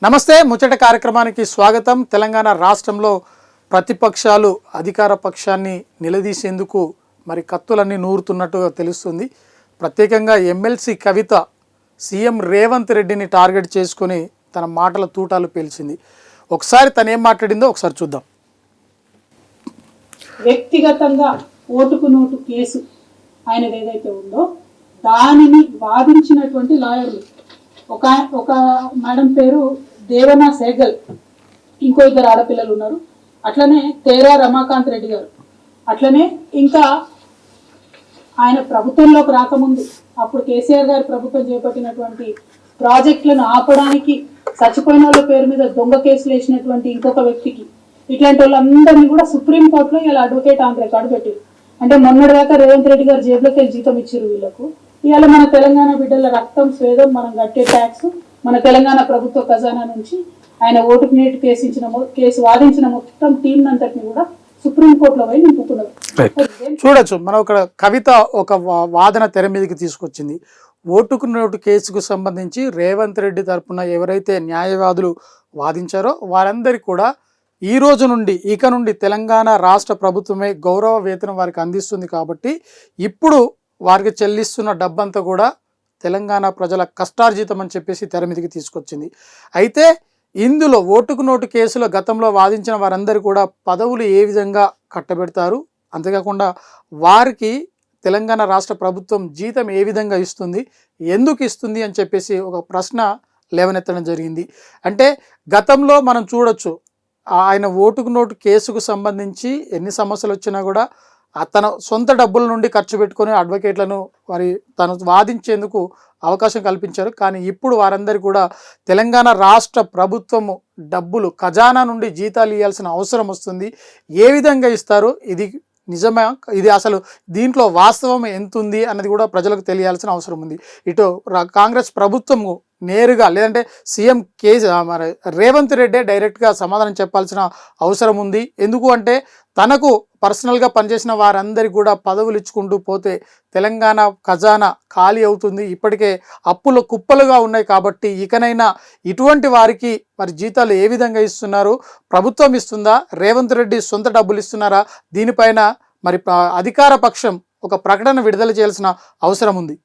నమస్తే ముచ్చట కార్యక్రమానికి స్వాగతం. తెలంగాణ రాష్ట్రంలో ప్రతిపక్షాలు అధికార పక్షాన్ని నిలదీసేందుకు మరి కత్తులన్నీ నూరుతున్నట్టుగా తెలుస్తుంది. ప్రత్యేకంగా ఎమ్మెల్సీ కవిత సీఎం రేవంత్ రెడ్డిని టార్గెట్ చేసుకొని తన మాటల తూటాలు పేల్చింది. ఒకసారి తను ఏం మాట్లాడిందో ఒకసారి చూద్దాం. వ్యక్తిగతంగా ఓటుకు నోటు కేసు ఆయనది ఏదైతే ఉందో దానిని వాదించినటువంటి లాయర్లు ఒక మేడం పేరు దేవనా సేగల్, ఇంకో ఇద్దరు ఆడపిల్లలు ఉన్నారు, అట్లనే తేరా రమాకాంత్ రెడ్డి గారు, అట్లనే ఇంకా ఆయన ప్రభుత్వంలోకి రాకముందు అప్పుడు కేసీఆర్ గారి ప్రభుత్వం చేపట్టినటువంటి ప్రాజెక్టులను ఆపడానికి చచ్చిపోయిన వాళ్ళ పేరు మీద దొంగ కేసులు వేసినటువంటి ఇంకొక వ్యక్తికి, ఇట్లాంటి వాళ్ళందరినీ కూడా సుప్రీంకోర్టులో ఇలా అడ్వకేట్ ఆన్ రికార్డు పెట్టారు. అంటే మొన్నటిదాకా రేవంత్ రెడ్డి గారు జేబులోకి వెళ్ళి జీతం ఇచ్చారు వీళ్ళకు. ఇవాళ మన తెలంగాణ బిడ్డల రక్తం స్వేదం మనం కట్టే ట్యాక్స్ మన తెలంగాణ ప్రభుత్వ ఖజానా నుంచి ఆయన ఓటుకు నేటు కేసు వాదించిన మొత్తం టీం అంతటిని కూడా సుప్రీంకోర్టులో పోయి నింపుకున్నారు. చూడొచ్చు మనం ఒక కవిత ఒక వాదన తెర మీదకి తీసుకొచ్చింది. ఓటుకు నోటు కేసుకు సంబంధించి రేవంత్ రెడ్డి తరపున ఎవరైతే న్యాయవాదులు వాదించారో వారందరికీ కూడా ఈ రోజు నుండి ఇక నుండి తెలంగాణ రాష్ట్ర ప్రభుత్వమే గౌరవ వేతనం వారికి అందిస్తుంది. కాబట్టి ఇప్పుడు వారికి చెల్లిస్తున్న డబ్బంతా కూడా తెలంగాణ ప్రజల కష్టార్జితం అని చెప్పేసి తెర మీదకి తీసుకొచ్చింది. అయితే ఇందులో ఓటుకు నోటు కేసులో గతంలో వాదించిన వారందరూ కూడా పదవులు ఏ విధంగా కట్టబెడతారు, అంతేకాకుండా వారికి తెలంగాణ రాష్ట్ర ప్రభుత్వం జీతం ఏ విధంగా ఇస్తుంది, ఎందుకు ఇస్తుంది అని చెప్పేసి ఒక ప్రశ్న లేవనెత్తడం జరిగింది. అంటే గతంలో మనం చూడొచ్చు ఆయన ఓటుకు నోటు కేసుకు సంబంధించి ఎన్ని సమస్యలు వచ్చినా కూడా తన సొంత డబ్బుల నుండి ఖర్చు పెట్టుకొని అడ్వకేట్లను మరి తను వాదించేందుకు అవకాశం కల్పించారు. కానీ ఇప్పుడు వారందరూ కూడా తెలంగాణ రాష్ట్ర ప్రభుత్వము డబ్బులు ఖజానా నుండి జీతాలు ఇవ్వాల్సిన అవసరం వస్తుంది. ఏ విధంగా ఇస్తారు, ఇది నిజమే, ఇది అసలు దీంట్లో వాస్తవం ఎంత ఉంది అన్నది కూడా ప్రజలకు తెలియాల్సిన అవసరం ఉంది. ఇటు కాంగ్రెస్ ప్రభుత్వము నేరుగా లేదంటే సీఎం మరి రేవంత్ రెడ్డే డైరెక్ట్గా సమాధానం చెప్పాల్సిన అవసరం ఉంది. ఎందుకు అంటే తనకు పర్సనల్గా పనిచేసిన వారందరికీ కూడా పదవులు ఇచ్చుకుంటూ పోతే తెలంగాణ ఖజానా ఖాళీ అవుతుంది. ఇప్పటికే అప్పులు కుప్పలుగా ఉన్నాయి. కాబట్టి ఇకనైనా ఇటువంటి వారికి మరి జీతాలు ఏ విధంగా ఇస్తున్నారు, ప్రభుత్వం ఇస్తుందా, రేవంత్ రెడ్డి సొంత డబ్బులు ఇస్తున్నారా, దీనిపైన మరి అధికార పక్షం ఒక ప్రకటన విడుదల చేయాల్సిన అవసరం ఉంది.